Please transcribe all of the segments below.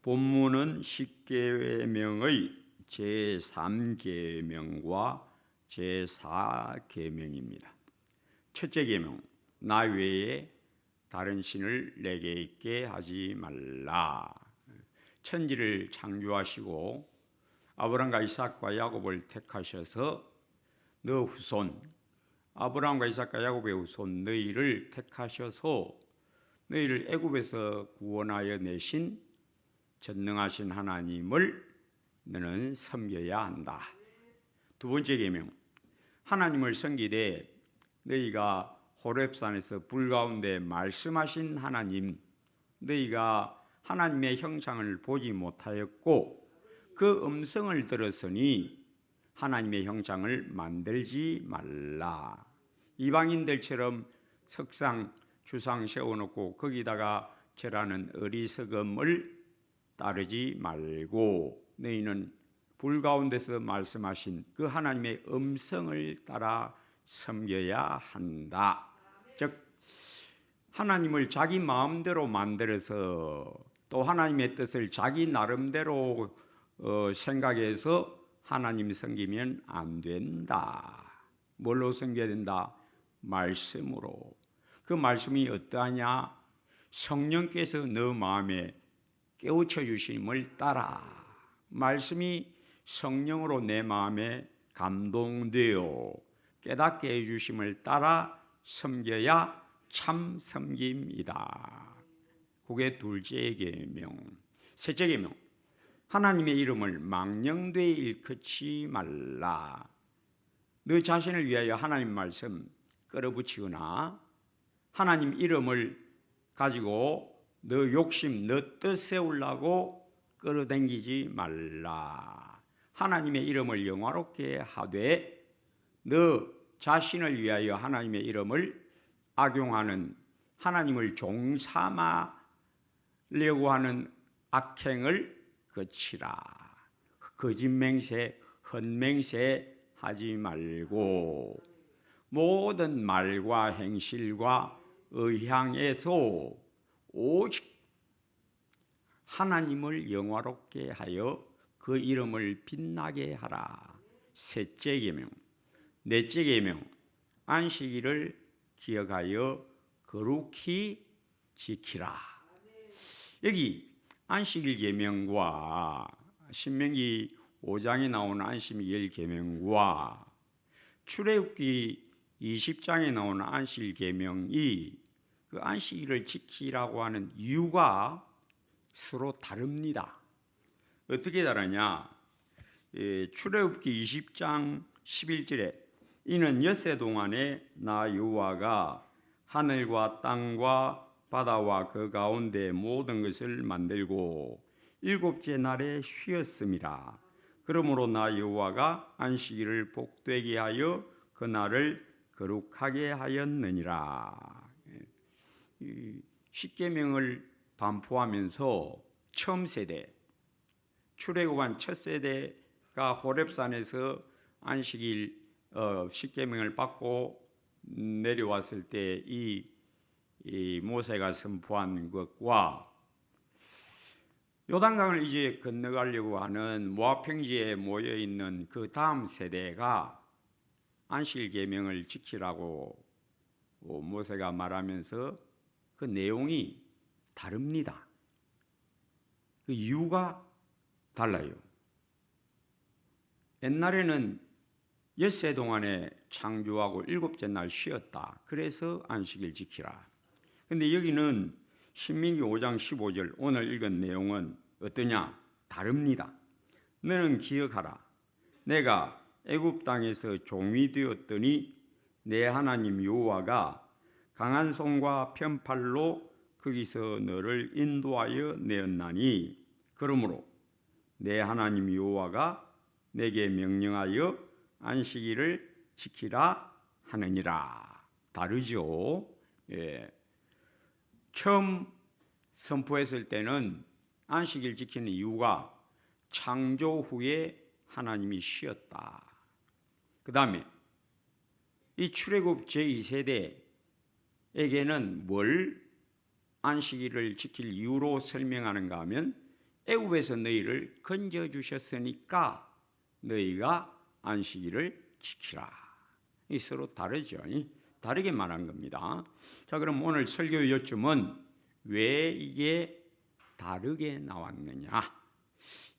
본문은 십계명의 제3계명과 제4계명입니다. 첫째 계명, 나 외에 다른 신을 내게 있게 하지 말라. 천지를 창조하시고 아브라함과 이삭과 야곱을 택하셔서 너 후손, 아브라함과 이삭과 야곱의 후손 너희를 택하셔서 너희를 애굽에서 구원하여 내신 전능하신 하나님을 너는 섬겨야 한다. 두 번째 계명, 하나님을 섬기되 너희가 호렙산에서 불 가운데 말씀하신 하나님, 너희가 하나님의 형상을 보지 못하였고 그 음성을 들었으니 하나님의 형상을 만들지 말라. 이방인들처럼 석상 주상 세워놓고 거기다가 절하는 어리석음을 따르지 말고 너희는 불 가운데서 말씀하신 그 하나님의 음성을 따라 섬겨야 한다. 즉 하나님을 자기 마음대로 만들어서 또 하나님의 뜻을 자기 나름대로 생각해서 하나님 섬기면 안 된다. 뭘로 섬겨야 된다? 말씀으로. 그 말씀이 어떠하냐? 성령께서 너 마음에 깨우쳐 주심을 따라, 말씀이 성령으로 내 마음에 감동되어 깨닫게 해주심을 따라 섬겨야 참 섬김이다. 그게 둘째 계명. 셋째 계명, 하나님의 이름을 망령되이 일컫지 말라. 너 자신을 위하여 하나님 말씀 끌어붙이거나 하나님 이름을 가지고 너 욕심, 너 뜻 세우려고 끌어당기지 말라. 하나님의 이름을 영화롭게 하되 너 자신을 위하여 하나님의 이름을 악용하는, 하나님을 종삼으려고 하는 악행을 거치라. 거짓맹세, 헛맹세 하지 말고 모든 말과 행실과 의향에서 오직 하나님을 영화롭게 하여 그 이름을 빛나게 하라. 셋째 계명. 넷째 계명, 안식일을 기억하여 거룩히 지키라. 여기 안식일 계명과 신명기 5장에 나오는 안식일 계명과 출애굽기 20장에 나오는 안식일 계명이 그 안식일을 지키라고 하는 이유가 서로 다릅니다. 어떻게 다르냐? 출애굽기 20장 11절에 이는 엿새 동안에 나 여호와가 하늘과 땅과 바다와 그 가운데 모든 것을 만들고 일곱째 날에 쉬었음이라. 그러므로 나 여호와가 안식일을 복되게 하여 그 날을 거룩하게 하였느니라. 십계명을 반포하면서 처음 세대, 출애굽한 첫 세대가 호렙산에서 안식일 십계명을 받고 내려왔을 때 이 모세가 선포한 것과 요단강을 이제 건너가려고 하는 모압 평지에 모여 있는 그 다음 세대가 안식일 계명을 지키라고 모세가 말하면서 그 내용이 다릅니다. 그 이유가 달라요. 옛날에는 엿새 동안에 창조하고 일곱째 날 쉬었다. 그래서 안식일 지키라. 근데 여기는 신명기 5장 15절 오늘 읽은 내용은 어떠냐? 다릅니다. 너는 기억하라. 내가 애굽 땅에서 종이 되었더니 내 하나님 여호와가 강한 손과 편팔로 거기서 너를 인도하여 내었나니 그러므로 내 하나님 여호와가 내게 명령하여 안식일을 지키라 하느니라. 다르죠? 예. 처음 선포했을 때는 안식일 지키는 이유가 창조 후에 하나님이 쉬었다. 그 다음에 이 출애굽 제2세대에게는 뭘 안식일을 지킬 이유로 설명하는가 하면 애굽에서 너희를 건져 주셨으니까 너희가 안식일을 지키라. 이 서로 다르죠. 다르게 말한 겁니다. 자, 그럼 오늘 설교 요점은 왜 이게 다르게 나왔느냐?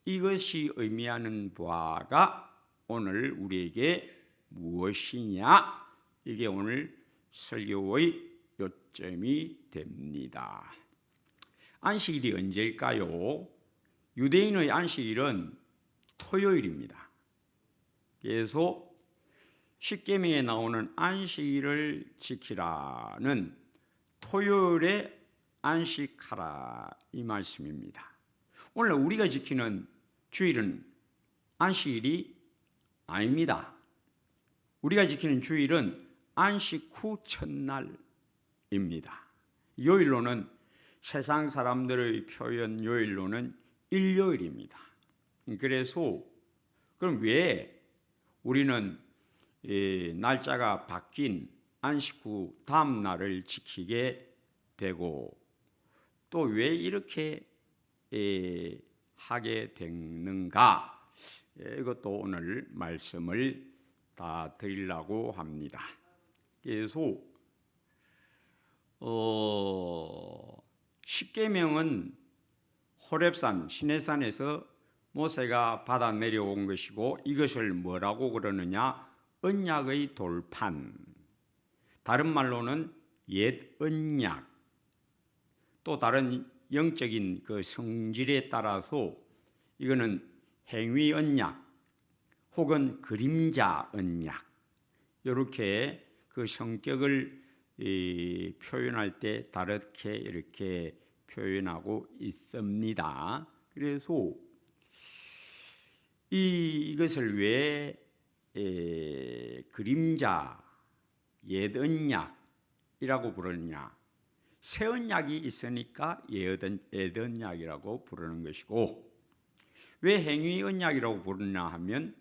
이것이 의미하는 바가 오늘 우리에게 무엇이냐? 이게 오늘 설교의 요점이 됩니다. 안식일이 언제일까요? 유대인의 안식일은 토요일입니다. 그래서 십계명에 나오는 안식일을 지키라는 토요일에 안식하라 이 말씀입니다. 오늘 우리가 지키는 주일은 안식일이 아닙니다. 우리가 지키는 주일은 안식 후 첫날입니다. 요일로는 세상 사람들의 표현 요일로는 일요일입니다. 그래서 그럼 왜 우리는 날짜가 바뀐 안식 후 다음 날을 지키게 되고 또 왜 이렇게 하게 됐는가? 이것도 오늘 말씀을 다 드리려고 합니다. 그래서 십계명은 호렙산 시내산에서 모세가 받아 내려온 것이고 이것을 뭐라고 그러느냐? 언약의 돌판, 다른 말로는 옛 언약, 또 다른 영적인 그 성질에 따라서 이거는 행위 언약 혹은 그림자 언약, 이렇게 그 성격을 표현할 때 다르게 이렇게 표현하고 있습니다. 그래서 이것을 왜 그림자 옛 언약이라고 부르느냐? 새 언약이 있으니까 옛 언약이라고 부르는 것이고, 왜 행위 언약이라고 부르냐 하면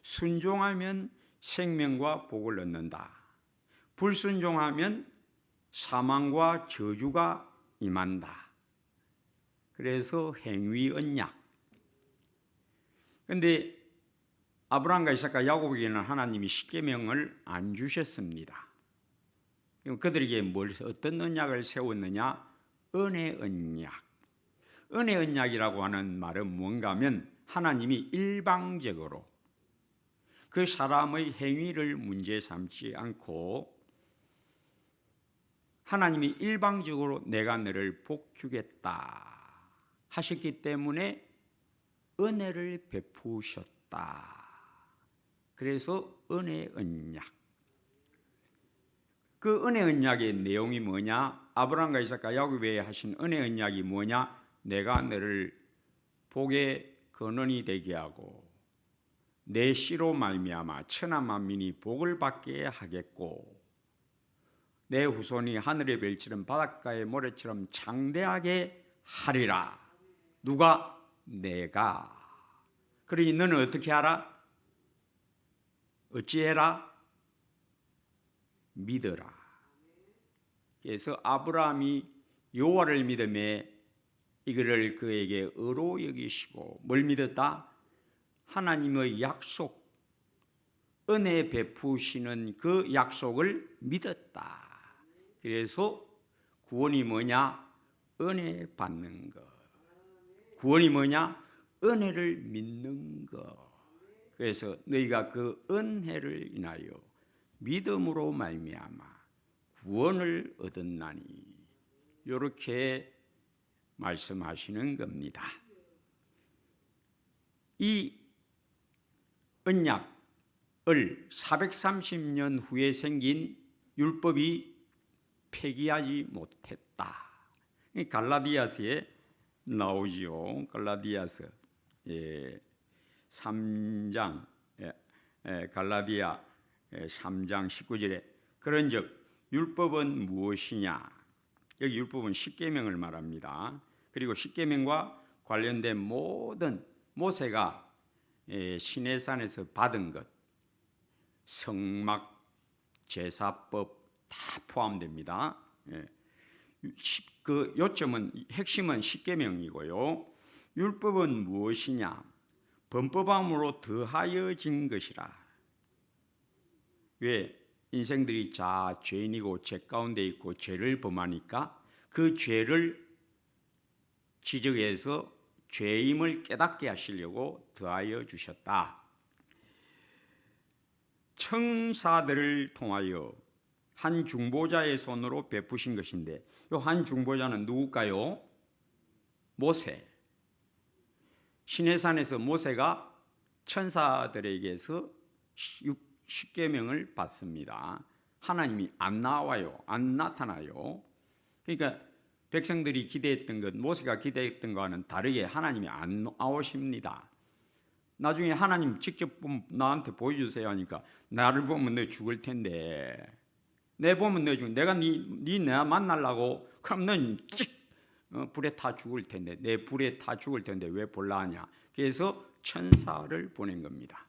순종하면 생명과 복을 얻는다. 불순종하면 사망과 저주가 임한다. 그래서 행위 언약. 그런데 아브라함과 이삭과 야곱에게는 하나님이 십계명을 안 주셨습니다. 그들에게 어떤 언약을 세웠느냐? 은혜 언약. 은혜 언약이라고 하는 말은 뭔가 하면 하나님이 일방적으로 그 사람의 행위를 문제 삼지 않고 하나님이 일방적으로 내가 너를 복 주겠다 하셨기 때문에 은혜를 베푸셨다. 그래서 은혜 언약. 그 은혜 언약의 내용이 뭐냐? 아브라함과 이삭과 야곱에 하신 은혜 언약이 뭐냐? 내가 너를 복의 근원이 되게 하고 내 씨로 말미암아 천하 만민이 복을 받게 하겠고 내 후손이 하늘의 별처럼 바닷가의 모래처럼 창대하게 하리라. 누가? 내가. 그러니 너는 어떻게 하라? 어찌해라? 믿어라. 그래서 아브라함이 여호와를 믿음에 이거를 그에게 의로 여기시고 뭘 믿었다? 하나님의 약속, 은혜 베푸시는 그 약속을 믿었다. 그래서 구원이 뭐냐? 은혜 받는 것. 구원이 뭐냐? 은혜를 믿는 것. 그래서 너희가 그 은혜를 인하여 믿음으로 말미암아 구원을 얻었나니 이렇게 말씀하시는 겁니다. 이 언약을 430년 후에 생긴 율법이 폐기하지 못했다. 갈라디아서에 나오지요. 갈라디아서 3장 갈라디아 3장 19절에 그런즉 율법은 무엇이냐? 여기 율법은 십계명을 말합니다. 그리고 십계명과 관련된 모든 모세가 시내산에서 받은 것, 성막, 제사법 다 포함됩니다. 그 요점은 핵심은 십계명이고요. 율법은 무엇이냐? 범법함으로 더하여진 것이라. 왜? 인생들이 자 죄인이고 죄 가운데 있고 죄를 범하니까 그 죄를 지적해서 죄임을 깨닫게 하시려고 더하여 주셨다. 청사들을 통하여 한 중보자의 손으로 베푸신 것인데, 이 한 중보자는 누굴까요? 모세. 시내산에서 모세가 천사들에게서 십계명을 받습니다. 하나님이 안 나와요. 안 나타나요. 그러니까 백성들이 기대했던 것, 모세가 기대했던 것과는 다르게 하나님이 안 나오십니다. 나중에 하나님 직접 나한테 보여주세요 하니까, 나를 보면 너 죽을 텐데, 내 보면 너 죽을, 내가 내가 만나려고 그럼 넌 불에 타 죽을 텐데, 내 불에 타 죽을 텐데 왜 볼라 하냐. 그래서 천사를 보낸 겁니다.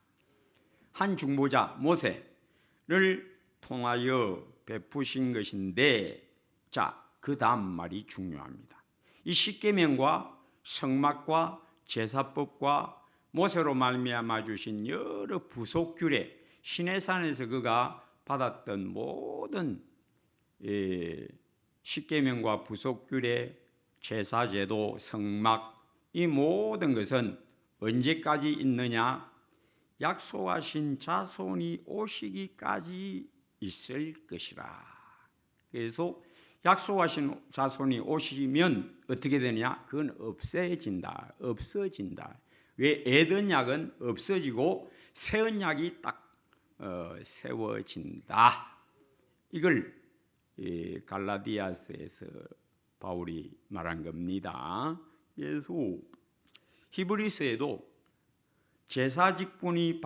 한 중보자 모세를 통하여 베푸신 것인데, 자, 그 다음 말이 중요합니다. 이 십계명과 성막과 제사법과 모세로 말미암아 주신 여러 부속규례, 시내산에서 그가 받았던 모든 십계명과 부속규례, 제사제도, 성막, 이 모든 것은 언제까지 있느냐? 약속하신 자손이 오시기까지 있을 것이라. 그래서 약속하신 자손이 오시면 어떻게 되느냐? 그건 없어진다. 왜? 에덴약은 없어지고 새 언약이 딱 세워진다. 이걸 갈라디아서에서 바울이 말한 겁니다. 그래서 히브리서에도 제사직분이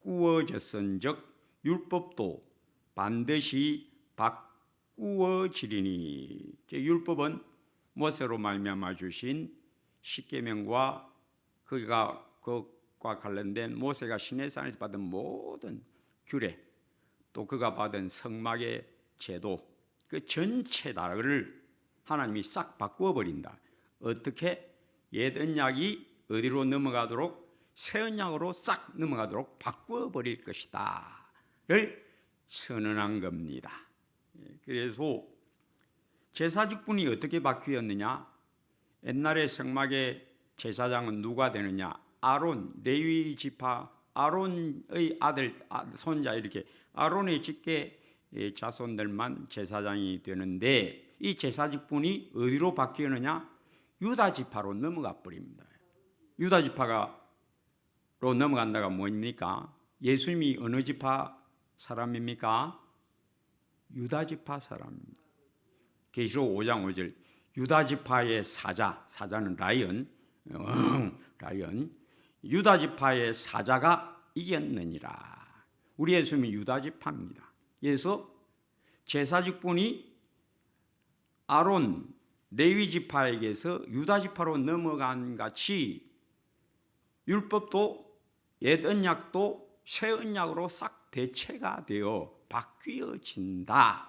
바꾸어졌은즉 율법도 반드시 바꾸어지리니. 율법은 모세로 말미암아 주신 십계명과 그가 그것과 관련된 모세가 시내산에서 받은 모든 규례, 또 그가 받은 성막의 제도, 그 전체 다를 하나님이 싹 바꾸어 버린다. 어떻게? 옛 언약이 어디로 넘어가도록? 새 언약으로 싹 넘어가도록 바꾸어 버릴 것이다를 선언한 겁니다. 그래서 제사직분이 어떻게 바뀌었느냐? 옛날에 성막의 제사장은 누가 되느냐? 아론, 레위 지파 아론의 아들, 손자, 이렇게 아론의 직계 자손들만 제사장이 되는데, 이 제사직분이 어디로 바뀌었느냐? 유다 지파로 넘어가 버립니다. 유다 지파로 넘어간다가 뭡니까? 예수님이 어느 지파 사람입니까? 유다 지파 사람입니다. 계시록 5장 5절, 유다 지파의 사자는 라이언, 유다 지파의 사자가 이겼느니라. 우리 예수님이 유다 지파입니다. 그래서 제사직분이 아론, 레위 지파에게서 유다 지파로 넘어간 같이 율법도 옛 언약도 새 언약으로 싹 대체가 되어 바뀌어진다를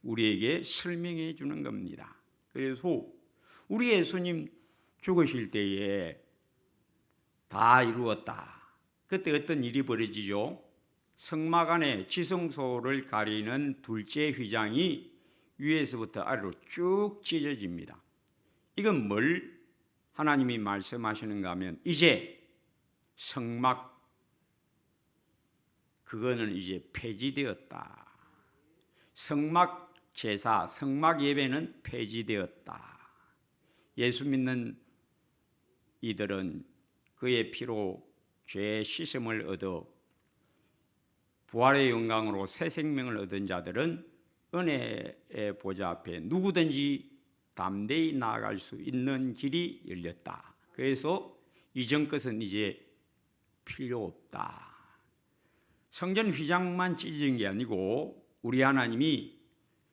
우리에게 설명해 주는 겁니다. 그래서 우리 예수님 죽으실 때에 다 이루었다. 그때 어떤 일이 벌어지죠? 성막 안에 지성소를 가리는 둘째 휘장이 위에서부터 아래로 쭉 찢어집니다. 이건 뭘 하나님이 말씀하시는가 하면, 이제 성막, 그거는 이제 폐지되었다. 성막 제사, 성막 예배는 폐지되었다. 예수 믿는 이들은 그의 피로 죄의 씻음을 얻어 부활의 영광으로 새 생명을 얻은 자들은 은혜의 보좌 앞에 누구든지 담대히 나아갈 수 있는 길이 열렸다. 그래서 이전 것은 이제 필요 없다. 성전 휘장만 찢어진 게 아니고 우리 하나님이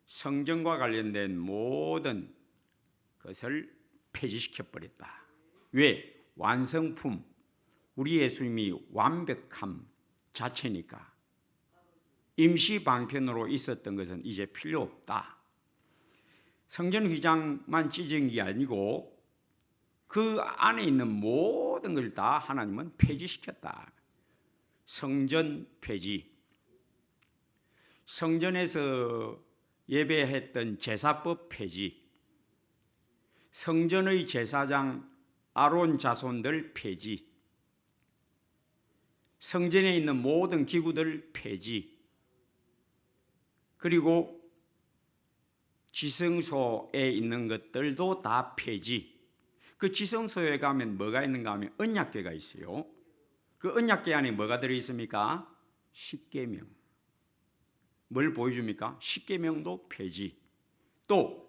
성전과 관련된 모든 것을 폐지시켜 버렸다. 왜? 완성품, 우리 예수님이 완벽함 자체니까. 임시 방편으로 있었던 것은 이제 필요 없다. 성전 휘장만 찢은 게 아니고 그 안에 있는 모든 걸 다 하나님은 폐지시켰다. 성전 폐지. 성전에서 예배했던 제사법 폐지. 성전의 제사장 아론 자손들 폐지. 성전에 있는 모든 기구들 폐지. 그리고 지성소에 있는 것들도 다 폐지. 그 지성소에 가면 뭐가 있는가 하면 언약궤가 있어요. 그 언약궤 안에 뭐가 들어있습니까? 십계명. 뭘 보여줍니까? 십계명도 폐지. 또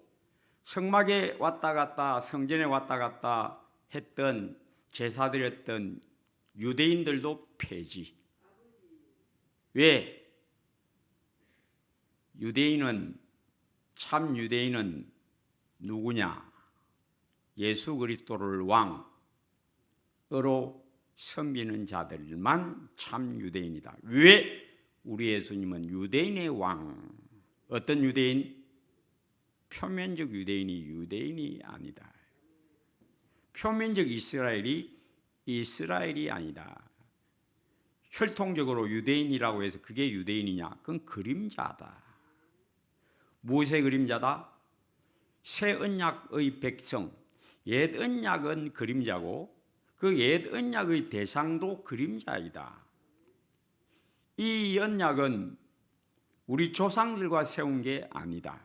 성막에 왔다 갔다 성전에 왔다 갔다 했던 제사드렸던 유대인들도 폐지. 왜? 참 유대인은 누구냐? 예수 그리스도를 왕으로 섬기는 자들만 참 유대인이다. 왜? 우리 예수님은 유대인의 왕. 어떤 유대인? 표면적 유대인이 아니다. 표면적 이스라엘이 아니다. 혈통적으로 유대인이라고 해서 그게 유대인이냐? 그건 그림자다. 무엇의 그림자다? 새 언약의 백성. 옛 언약은 그림자고 그 옛 언약의 대상도 그림자이다. 이 언약은 우리 조상들과 세운 게 아니다.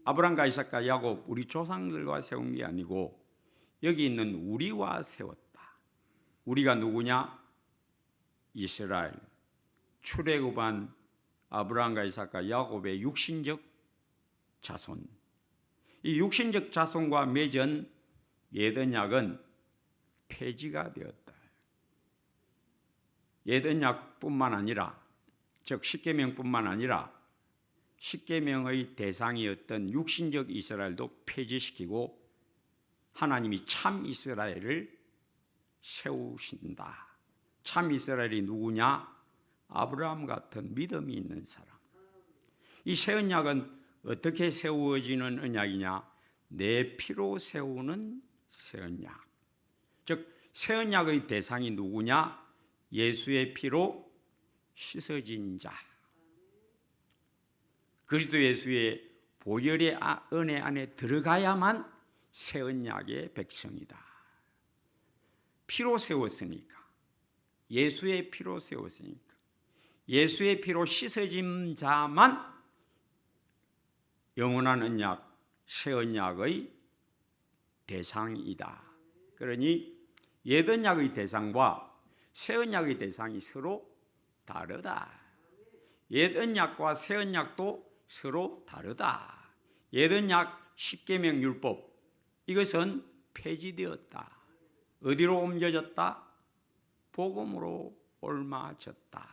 아브라함과 이삭과 야곱 우리 조상들과 세운 게 아니고 여기 있는 우리와 세웠다. 우리가 누구냐? 이스라엘. 출애굽한 아브라함과 이삭과 야곱의 육신적 자손. 이 육신적 자손과 맺은 옛 언약은 폐지가 되었다. 옛 언약뿐만 아니라 즉 십계명뿐만 아니라 십계명의 대상이었던 육신적 이스라엘도 폐지시키고 하나님이 참 이스라엘을 세우신다. 참 이스라엘이 누구냐? 아브라함 같은 믿음이 있는 사람. 이 새 언약은 어떻게 세워지는 언약이냐? 내 피로 세우는 새 언약. 즉 새 언약의 대상이 누구냐? 예수의 피로 씻어진 자. 그리스도 예수의 보혈의 은혜 안에 들어가야만 새 언약의 백성이다. 피로 세웠으니까. 예수의 피로 세웠으니까. 예수의 피로 씻어진 자만 영원한 언약, 새 언약의 대상이다. 그러니 옛 언약의 대상과 새 언약의 대상이 서로 다르다. 옛 언약과 새 언약도 서로 다르다. 옛 언약 십계명 율법 이것은 폐지되었다. 어디로 옮겨졌다? 복음으로 옮아졌다.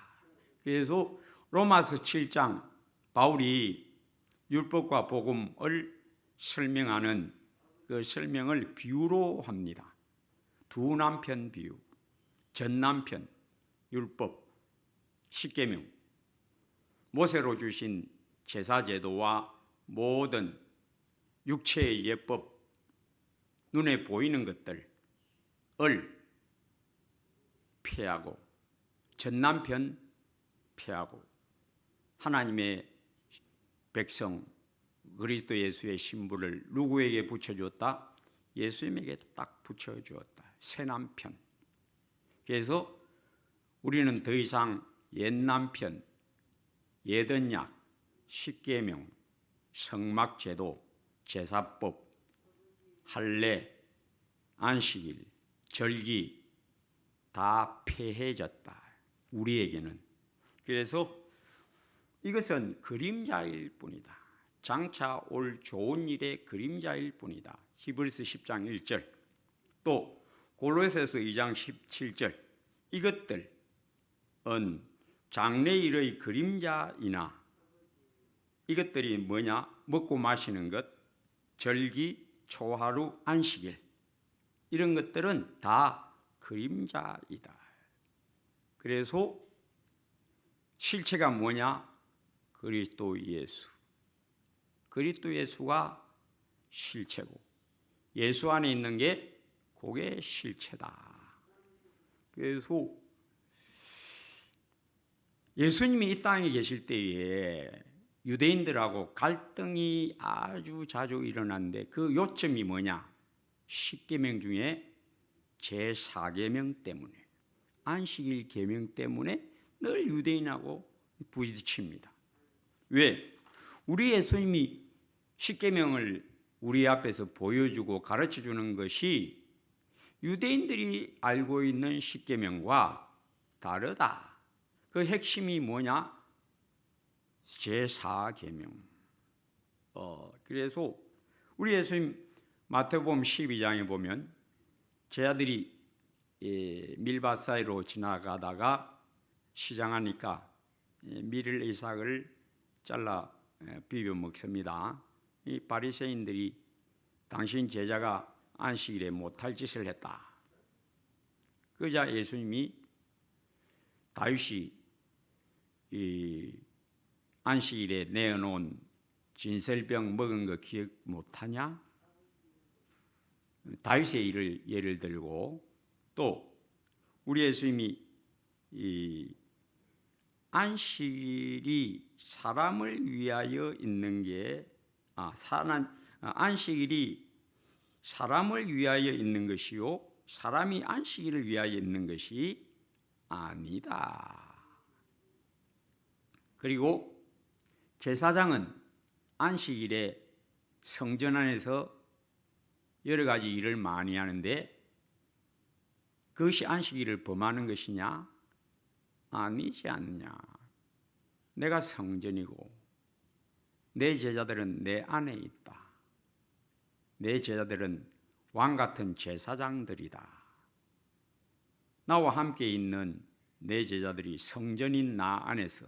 그래서 로마서 7장 바울이 율법과 복음을 설명하는 그 설명을 비유로 합니다. 두 남편 비유. 전 남편 율법 십계명 모세로 주신 제사제도와 모든 육체의 예법 눈에 보이는 것들을 피하고 전 남편 피하고 하나님의 백성 그리스도 예수의 신부를 누구에게 붙여주었다? 예수님에게 딱 붙여주었다. 새 남편. 그래서 우리는 더 이상 옛 남편, 옛 언약, 십계명, 성막제도, 제사법, 할례, 안식일, 절기 다 폐해졌다. 우리에게는. 그래서 이것은 그림자일 뿐이다. 장차 올 좋은 일의 그림자일 뿐이다. 히브리서 10장 1절 또 골로새서 2장 17절 이것들은 장래일의 그림자이나 이것들이 뭐냐? 먹고 마시는 것, 절기, 초하루, 안식일 이런 것들은 다 그림자이다. 그래서 실체가 뭐냐? 그리스도 예수. 그리스도 예수가 실체고 예수 안에 있는 게 그게 실체다. 그래서 예수님이 이 땅에 계실 때에 유대인들하고 갈등이 아주 자주 일어났는데 그 요점이 뭐냐? 십계명 중에 제4계명 때문에, 안식일 계명 때문에 늘 유대인하고 부딪힙니다. 왜? 우리 예수님이 십계명을 우리 앞에서 보여주고 가르쳐주는 것이 유대인들이 알고 있는 십계명과 다르다. 그 핵심이 뭐냐? 제4계명. 그래서 우리 예수님 마태복음 12장에 보면 제자들이 밀밭 사이로 지나가다가 시장하니까 밀을 이삭을 잘라 비벼 먹습니다. 이 바리새인들이 당신 제자가 안식일에 못할 짓을 했다. 그러자 예수님이 다윗이 이 안식일에 내어놓은 진설병 먹은 거 기억 못하냐? 다윗의 일을 예를 들고, 또 우리 예수님이 이 안식일이 사람을 위하여 있는 게 안식일이 사람을 위하여 있는 것이요 사람이 안식일을 위하여 있는 것이 아니다. 그리고 제사장은 안식일에 성전 안에서 여러 가지 일을 많이 하는데 그것이 안식일을 범하는 것이냐? 아니지 않느냐. 내가 성전이고 내 제자들은 내 안에 있다. 내 제자들은 왕같은 제사장들이다. 나와 함께 있는 내 제자들이 성전인 나 안에서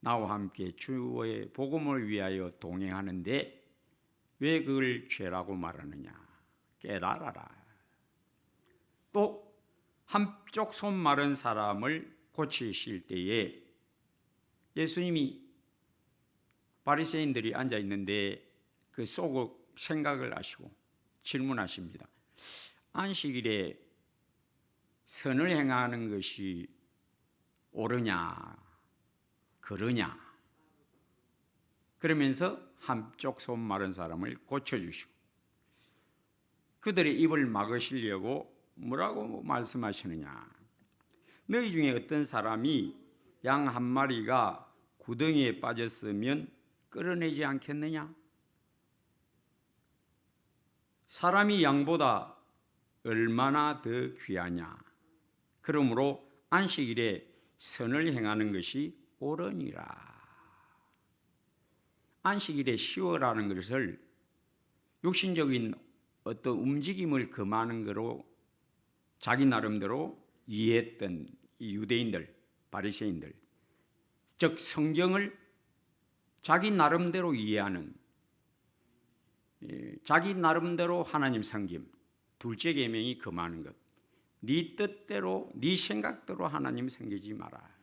나와 함께 주의 복음을 위하여 동행하는데 왜 그걸 죄라고 말하느냐? 깨달아라. 또 한쪽 손 마른 사람을 고치실 때에 예수님이 바리새인들이 앉아 있는데 그 속으로 생각을 하시고 질문하십니다. 안식일에 선을 행하는 것이 옳으냐 그러냐? 그러면서 한쪽 손 마른 사람을 고쳐주시고 그들의 입을 막으시려고 뭐라고 말씀하시느냐? 너희 중에 어떤 사람이 양 한 마리가 구덩이에 빠졌으면 끌어내지 않겠느냐? 사람이 양보다 얼마나 더 귀하냐? 그러므로 안식일에 선을 행하는 것이 옳으니라. 안식일에 쉬어라는 것을 육신적인 어떤 움직임을 금하는 거로 자기 나름대로 이해했던 이 유대인들, 바리새인들, 즉 성경을 자기 나름대로 이해하는, 자기 나름대로 하나님 섬김, 둘째 계명이 금하는 것. 네 뜻대로, 네 생각대로 하나님 섬기지 마라.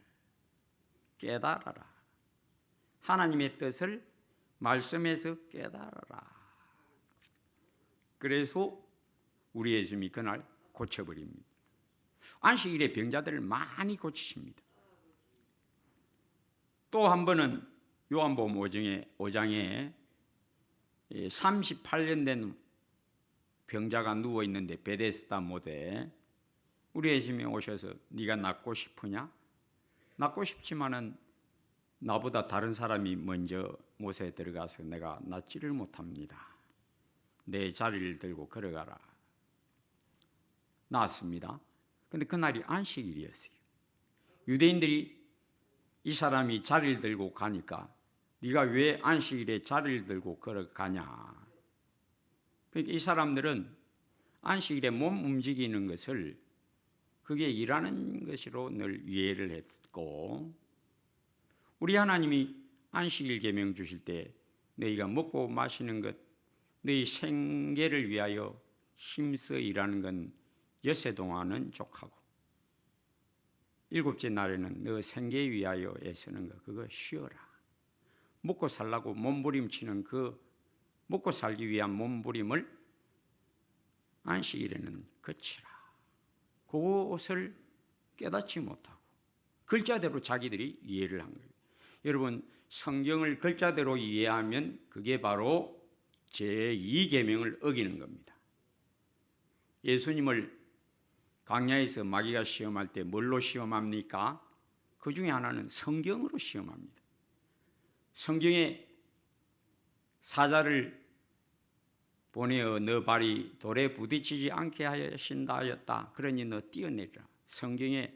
깨달아라. 하나님의 뜻을 말씀에서 깨달아라. 그래서 우리 예수님이 그날 고쳐버립니다. 안식일에 병자들을 많이 고치십니다. 또 한 번은 요한복음 5장에 38년 된 병자가 누워 있는데 베데스다 못에 우리 예수님이 오셔서 네가 낫고 싶으냐? 낫고 싶지만은 나보다 다른 사람이 먼저 못에 들어가서 내가 낫지를 못합니다. 내 자리를 들고 걸어가라. 나왔습니다. 근데 그날이 안식일이었어요. 유대인들이 이 사람이 자리를 들고 가니까 네가 왜 안식일에 자리를 들고 걸어가냐? 그러니까 이 사람들은 안식일에 몸 움직이는 것을 그게 일하는 것으로 늘 이해를 했고, 우리 하나님이 안식일 계명 주실 때 너희가 먹고 마시는 것, 너희 생계를 위하여 힘써 일하는 건 엿새 동안은 족하고 일곱째 날에는 너 생계 위하여 애쓰는 거 그거 쉬어라. 먹고 살라고 몸부림치는 그 먹고 살기 위한 몸부림을 안식일에는 그치라. 그것을 깨닫지 못하고 글자대로 자기들이 이해를 한 거예요. 여러분, 성경을 글자대로 이해하면 그게 바로 제2계명을 어기는 겁니다. 예수님을 광야에서 마귀가 시험할 때 뭘로 시험합니까? 그 중에 하나는 성경으로 시험합니다. 성경에 사자를 보내어 너 발이 돌에 부딪히지 않게 하신다 하였다. 그러니 너 뛰어내리라. 성경에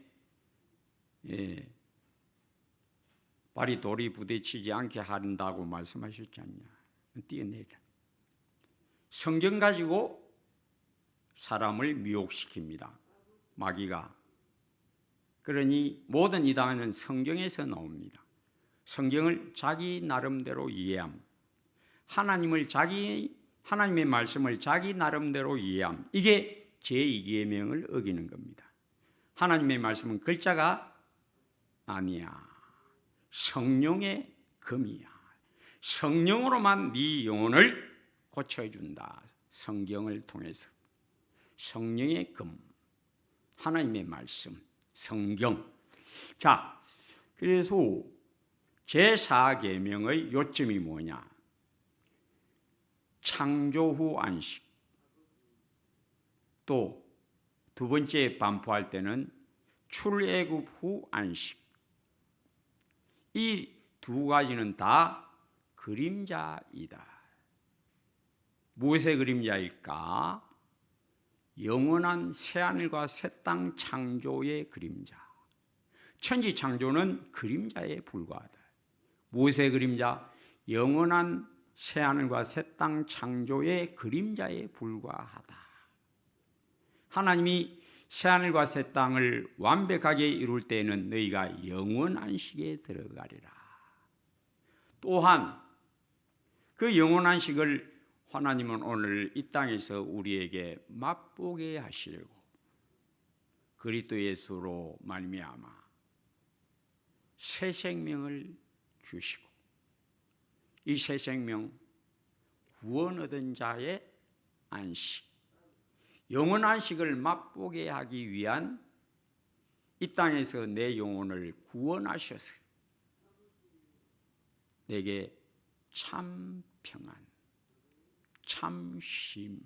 발이 돌이 부딪히지 않게 한다고 말씀하셨지 않냐. 뛰어내리라. 성경 가지고 사람을 미혹시킵니다. 마귀가. 그러니 모든 이단은 성경에서 나옵니다. 성경을 자기 나름대로 이해함. 하나님의 말씀을 자기 나름대로 이해함. 이게 제2계명을 어기는 겁니다. 하나님의 말씀은 글자가 아니야. 성령의 금이야. 성령으로만 네 영혼을 고쳐준다. 성경을 통해서. 성령의 금, 하나님의 말씀, 성경. 자, 그래서 제4계명의 요점이 뭐냐? 창조 후 안식. 또 두 번째 반포할 때는 출애굽 후 안식. 이 두 가지는 다 그림자이다. 무엇의 그림자일까? 영원한 새하늘과 새 땅 창조의 그림자. 천지 창조는 그림자에 불과하다. 무엇의 그림자? 영원한 새하늘과 새 땅 창조의 그림자에 불과하다. 하나님이 새하늘과 새 땅을 완벽하게 이룰 때에는 너희가 영원 안식에 들어가리라. 또한 그 영원 안식을 하나님은 오늘 이 땅에서 우리에게 맛보게 하시려고 그리스도 예수로 말미암아 새 생명을 주시고, 이 새 생명, 구원 얻은 자의 안식, 영원 안식을 맛보게 하기 위한 이 땅에서 내 영혼을 구원하셔서 내게 참 평안, 참 쉼,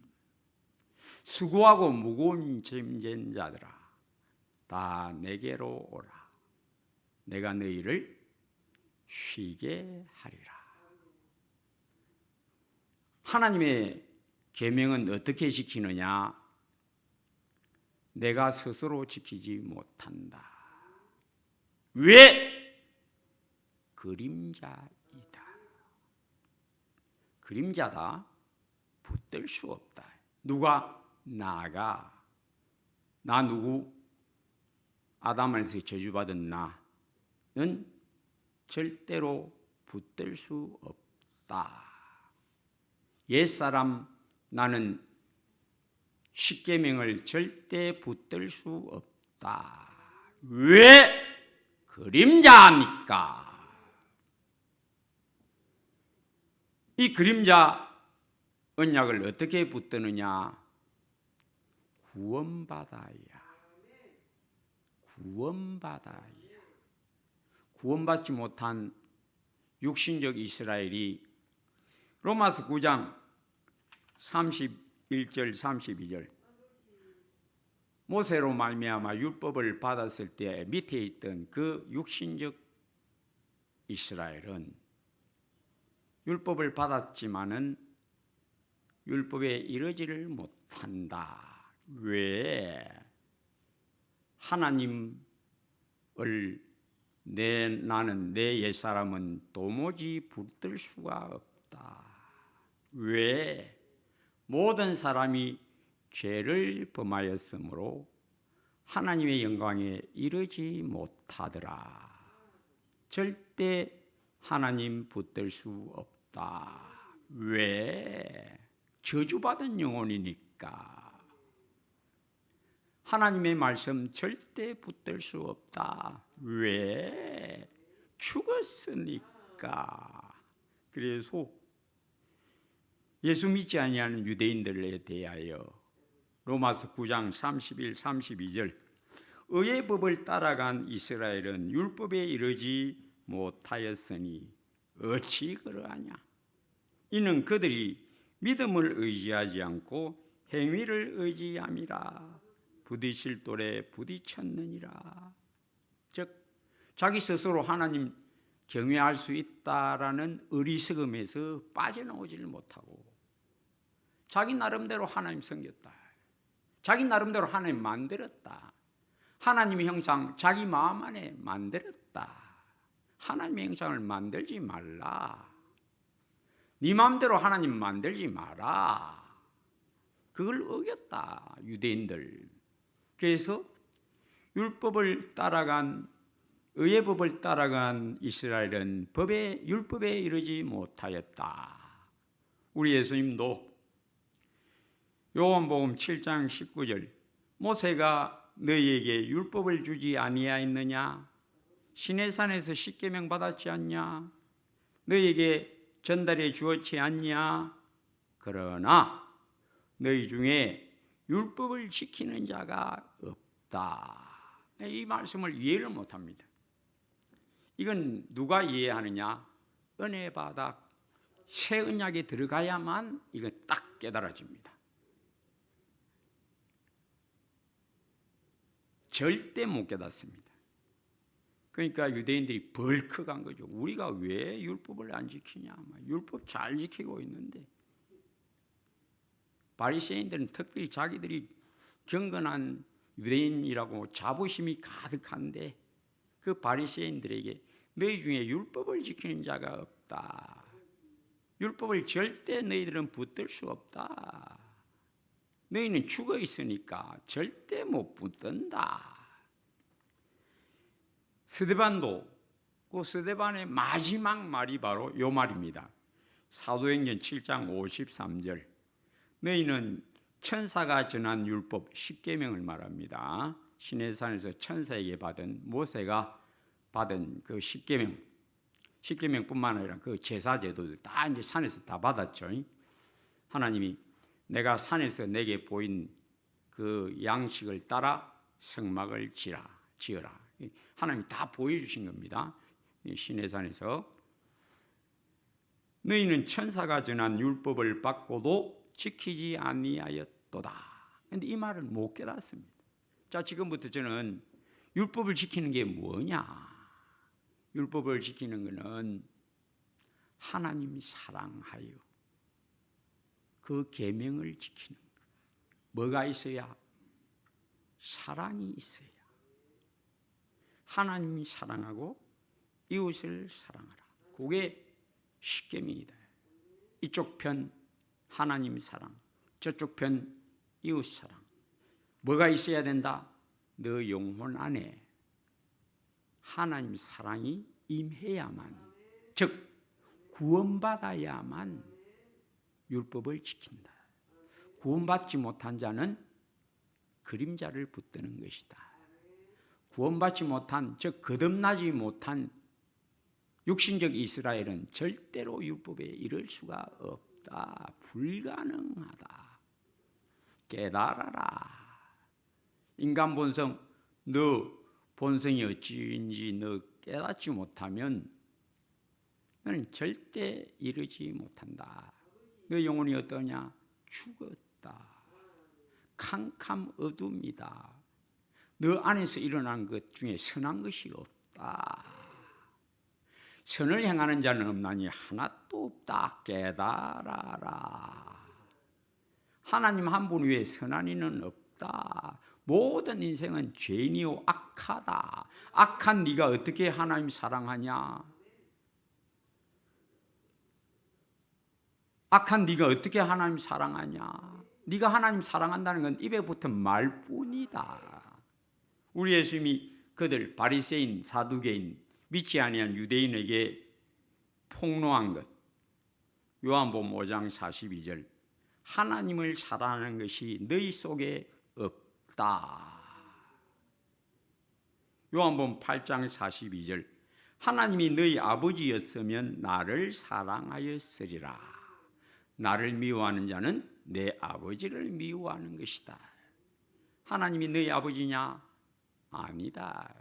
수고하고 무거운 짐진 자들아 다 내게로 오라. 내가 너희를 쉬게 하리라. 하나님의 계명은 어떻게 지키느냐? 내가 스스로 지키지 못한다. 왜? 그림자이다. 그림자다. 붙들 수 없다. 누가? 나가. 나 누구? 아담에서 저주받은 나는 절대로 붙들 수 없다. 옛사람 나는 십계명을 절대 붙들 수 없다. 왜? 그림자니까. 이 그림자 언약을 어떻게 붙드느냐? 구원받아야. 구원받아야. 구원받지 못한 육신적 이스라엘이 로마서 9장 31절 32절 모세로 말미암아 율법을 받았을 때 밑에 있던 그 육신적 이스라엘은 율법을 받았지만은 율법에 이르지를 못한다. 왜? 하나님을 나는 내 옛사람은 도무지 붙들 수가 없다. 왜? 모든 사람이 죄를 범하였으므로 하나님의 영광에 이르지 못하더라. 절대 하나님 붙들 수 없다. 왜? 저주받은 영혼이니까. 하나님의 말씀 절대 붙들 수 없다. 왜? 죽었으니까. 그래서 예수 믿지 아니하는 유대인들에 대하여 로마서 9장 31, 32절 의의 법을 따라간 이스라엘은 율법에 이르지 못하였으니 어찌 그러하냐. 이는 그들이 믿음을 의지하지 않고 행위를 의지함이라. 부딪힐 돌에 부딪혔느니라. 즉 자기 스스로 하나님 경외할 수 있다라는 어리석음에서 빠져나오지를 못하고 자기 나름대로 하나님 섬겼다. 자기 나름대로 하나님 만들었다. 하나님의 형상 자기 마음 안에 만들었다. 하나님의 형상을 만들지 말라. 네 마음대로 하나님 만들지 마라. 그걸 어겼다, 유대인들. 그래서 율법을 따라간, 의의 법을 따라간 이스라엘은 율법에 이르지 못하였다. 우리 예수님도 요한복음 7장 19절 모세가 너희에게 율법을 주지 아니하였느냐? 시내산에서 십계명 받았지 않냐? 너희에게 전달해 주었지 않냐? 그러나 너희 중에 율법을 지키는 자가 없다. 이 말씀을 이해를 못합니다. 이건 누가 이해하느냐? 은혜 바닥 새 언약에 들어가야만 이건 딱 깨달아집니다. 절대 못 깨닫습니다. 그러니까 유대인들이 벌컥한 거죠. 우리가 왜 율법을 안 지키냐? 율법 잘 지키고 있는데. 바리새인들은 특별히 자기들이 경건한 유대인이라고 자부심이 가득한데 그 바리새인들에게 너희 중에 율법을 지키는 자가 없다. 율법을 절대 너희들은 붙들 수 없다. 너희는 죽어 있으니까 절대 못 붙든다. 스데반도 그 스데반의 마지막 말이 바로 이 말입니다. 사도행전 7장 53절 너희는 천사가 전한 율법 십계명을 말합니다. 시내산에서 천사에게 받은 모세가 받은 그 십계명뿐만 아니라 그 제사 제도들 다 이제 산에서 다 받았죠. 하나님이 내가 산에서 내게 보인 그 양식을 따라 성막을 지어라. 하나님이 다 보여주신 겁니다. 시내산에서 너희는 천사가 전한 율법을 받고도 지키지 아니하였도다. 그런데 이 말을 못 깨닫습니다. 자, 지금부터 저는 율법을 지키는 게 뭐냐? 율법을 지키는 것은 하나님 사랑하여 그 계명을 지키는 것. 뭐가 있어야? 사랑이 있어야. 하나님이 사랑하고 이웃을 사랑하라. 그게 십계명이다. 이쪽 편 하나님 사랑, 저쪽 편 이웃 사랑. 뭐가 있어야 된다? 너 영혼 안에 하나님 사랑이 임해야만, 즉 구원받아야만 율법을 지킨다. 구원받지 못한 자는 그림자를 붙드는 것이다. 구원받지 못한, 즉 거듭나지 못한 육신적 이스라엘은 절대로 율법에 이를 수가 없다. 불가능하다. 깨달아라. 인간 본성, 너 본성이 어찌인지 너 깨닫지 못하면 너는 절대 이르지 못한다. 너 영혼이 어떠냐? 죽었다. 캄캄 어둠이다. 너 안에서 일어난 것 중에 선한 것이 없다. 선을 행하는 자는 없나니 하나도 없다. 깨달아라. 하나님 한 분 외에 선한 이는 없다. 모든 인생은 죄인이요 악하다. 악한 네가 어떻게 하나님 사랑하냐? 악한 네가 어떻게 하나님 사랑하냐? 네가 하나님 사랑한다는 건 입에 붙은 말뿐이다. 우리 예수님이 그들 바리새인, 사두개인, 믿지 아니한 유대인에게 폭로한 것. 요한복음 5장 42절 하나님을 사랑하는 것이 너희 속에 없다. 요한복음 8장 42절 하나님이 너희 아버지였으면 나를 사랑하였으리라. 나를 미워하는 자는 내 아버지를 미워하는 것이다. 하나님이 너희 아버지냐? 아니다.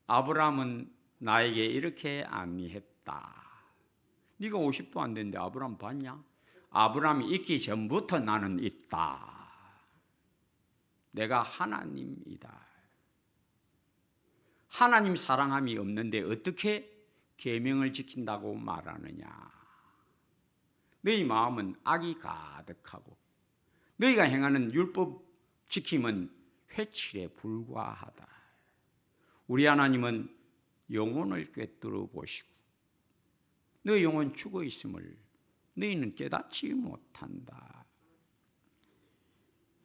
아브라함은 나에게 이렇게 안니했다. 네가 50도 안 됐는데 아브라함 봤냐? 아브라함이 있기 전부터 나는 있다. 내가 하나님이다. 하나님 사랑함이 없는데 어떻게 계명을 지킨다고 말하느냐? 너희 마음은 악이 가득하고 너희가 행하는 율법 지킴은 회칠에 불과하다. 우리 하나님은 영혼을 꿰뚫어 보시고 너희 영혼 죽어 있음을 너희는 깨닫지 못한다.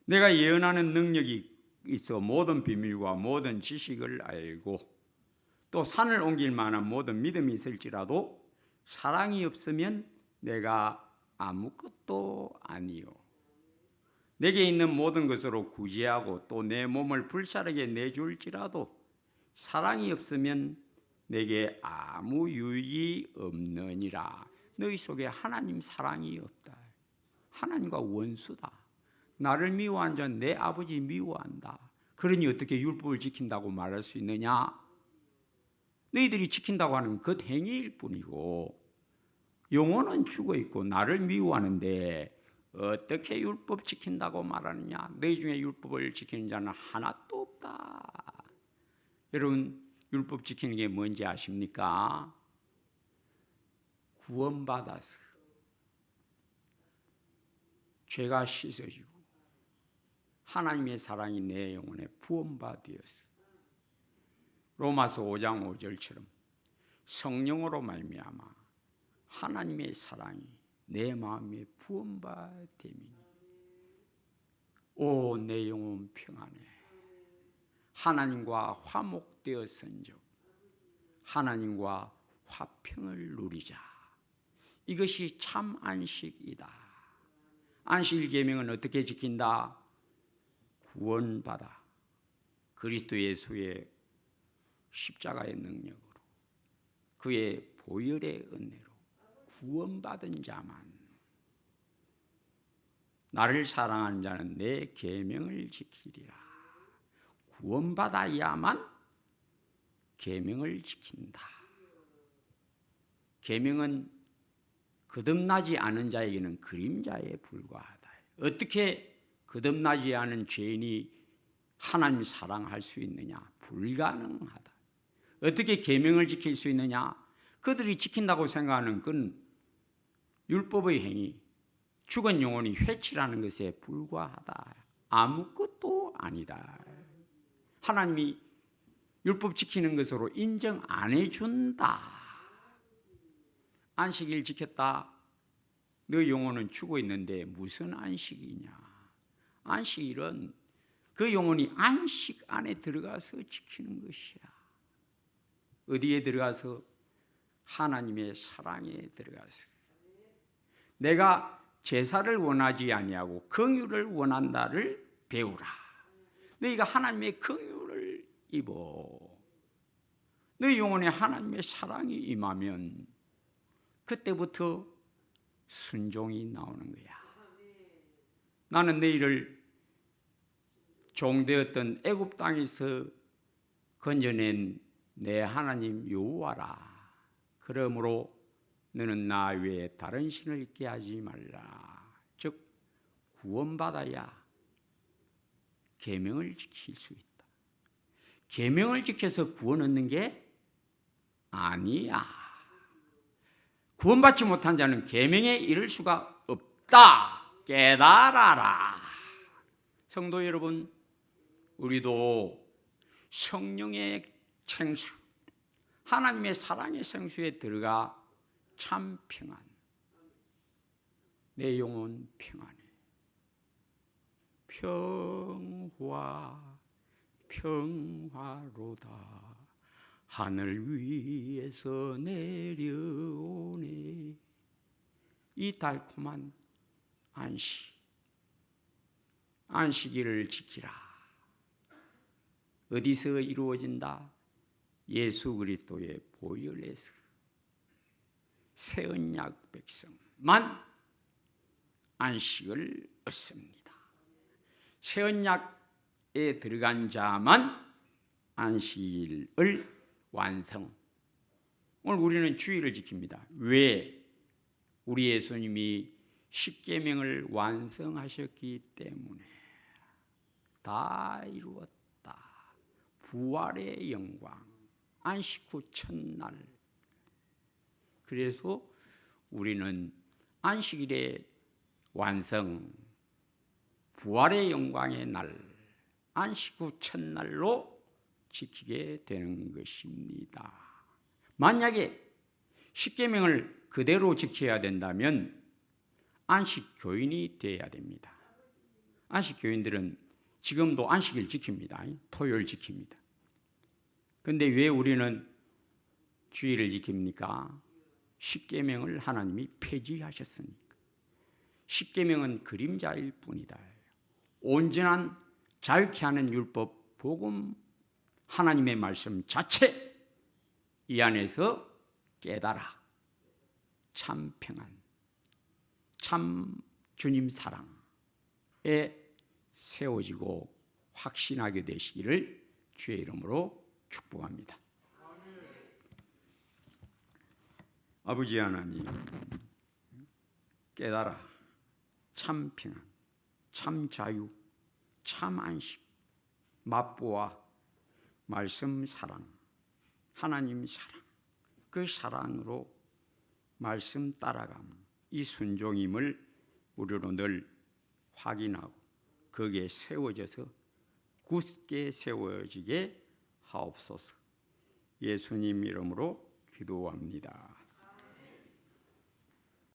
내가 예언하는 능력이 있어 모든 비밀과 모든 지식을 알고 또 산을 옮길 만한 모든 믿음이 있을지라도 사랑이 없으면 내가 아무것도 아니요. 내게 있는 모든 것으로 구제하고 또 내 몸을 불사르게 내줄지라도 사랑이 없으면 내게 아무 유익이 없느니라. 너희 속에 하나님 사랑이 없다. 하나님과 원수다. 나를 미워한 자는 내 아버지 미워한다. 그러니 어떻게 율법을 지킨다고 말할 수 있느냐? 너희들이 지킨다고 하는 그 행위일 뿐이고 영혼은 죽어 있고 나를 미워하는데 어떻게 율법 지킨다고 말하느냐? 너희 중에 율법을 지키는 자는 하나도 없다. 여러분, 율법 지키는 게 뭔지 아십니까? 구원받아서 죄가 씻어지고 하나님의 사랑이 내 영혼에 부음받되었어. 로마서 5장 5절처럼 성령으로 말미암아 하나님의 사랑이 내 마음에 부음받됨이니 오 내 영혼 평안해. 하나님과 화목되었은즉 하나님과 화평을 누리자. 이것이 참 안식이다. 안식 계명은 어떻게 지킨다? 구원받아 그리스도 예수의 십자가의 능력으로 그의 보혈의 은혜로 구원받은 자만, 나를 사랑하는 자는 내 계명을 지키리라. 구원받아야만 계명을 지킨다. 계명은 거듭나지 않은 자에게는 그림자에 불과하다. 어떻게 거듭나지 않은 죄인이 하나님 사랑할 수 있느냐? 불가능하다. 어떻게 계명을 지킬 수 있느냐? 그들이 지킨다고 생각하는 건 율법의 행위, 죽은 영혼이 회칠하는 것에 불과하다. 아무것도 아니다. 하나님이 율법 지키는 것으로 인정 안 해준다. 안식일 지켰다. 너 영혼은 죽어 있는데 무슨 안식이냐? 안식일은 그 영혼이 안식 안에 들어가서 지키는 것이야. 어디에 들어가서? 하나님의 사랑에 들어가서. 내가 제사를 원하지 아니하고 긍휼을 원한다를 배우라. 너희가 하나님의 긍휼을 입어. 너희 영혼에 하나님의 사랑이 임하면 그때부터 순종이 나오는 거야. 나는 너희를 종되었던 애굽 땅에서 건져낸 내 하나님 여호와라. 그러므로 너는 나 외에 다른 신을 있게 하지 말라. 즉 구원받아야 계명을 지킬 수 있다. 계명을 지켜서 구원 얻는 게 아니야. 구원받지 못한 자는 계명에 이를 수가 없다. 깨달아라. 성도 여러분, 우리도 성령의 생수, 하나님의 사랑의 생수에 들어가 참 평안, 내 영혼 평안해. 평화로다 하늘 위에서 내려오네. 이 달콤한 안식일을 지키라. 어디서 이루어진다? 예수 그리스도의 보혈에서. 새 언약 백성만 안식을 얻습니다. 새 언약에 들어간 자만 안식일을 완성. 오늘 우리는 주일을 지킵니다. 왜? 우리 예수님이 십계명을 완성하셨기 때문에. 다 이루었다. 부활의 영광, 안식 후 첫날. 그래서 우리는 안식일의 완성, 부활의 영광의 날, 안식 후 첫날로 지키게 되는 것입니다. 만약에 십계명을 그대로 지켜야 된다면 안식교인이 되어야 됩니다. 안식교인들은 지금도 안식일 지킵니다. 토요일 지킵니다. 그런데 왜 우리는 주일을 지킵니까? 십계명을 하나님이 폐지하셨으니까. 십계명은 그림자일 뿐이다. 온전한 자유케 하는 율법, 복음, 하나님의 말씀 자체, 이 안에서 깨달아 참 평안, 참 주님 사랑에 세워지고 확신하게 되시기를 주의 이름으로 축복합니다. 아버지 하나님, 깨달아 참 평안, 참 자유, 참 안식, 맛보아 말씀 사랑, 하나님 사랑, 그 사랑으로 말씀 따라감, 이 순종임을 우리로 늘 확인하고 거기에 세워져서 굳게 세워지게 하옵소서. 예수님 이름으로 기도합니다.